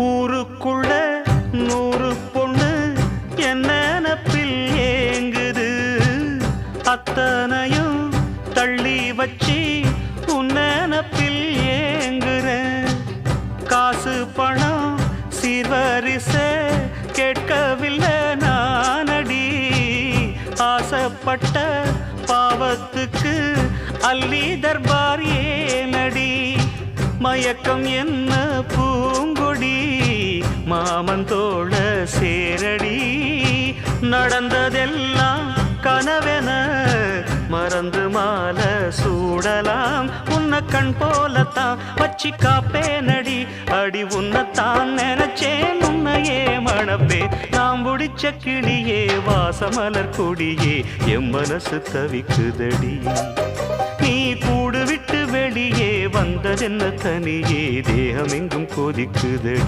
ஊருக்குள்ள 100 பொண்ணு என்ன நினப்பில் ஏங்குது, அத்தனையும் தள்ளி வச்சு உன் நினப்பில் ஏங்குறேன். காசு பணம் சீர்வரிச கேட்கவில்லை நானடி, ஆசைப்பட்ட பாவத்துக்கு அள்ளி தர்பார் ஏனடி. மயக்கம் என்ன பூங்கொடி மாமன் தோள சேரடி, நடந்ததெல்லாம் கனவென மறந்து மாலை சூடலாம். உன்னை கண் போலத்தான் வச்சி காப்பேனடி, அடி உன்னைத்தான் நினைச்சேன் உன்னையே மணப்பே. நாம் முடிச்ச கிளியே வாசமலர் கொடியே எம் மனசு தவிக்குதடி. நீ கூடு விட்டு வெளியே வந்ததென்ன தனியே தேகம் எங்கும் கொதிக்குதடி.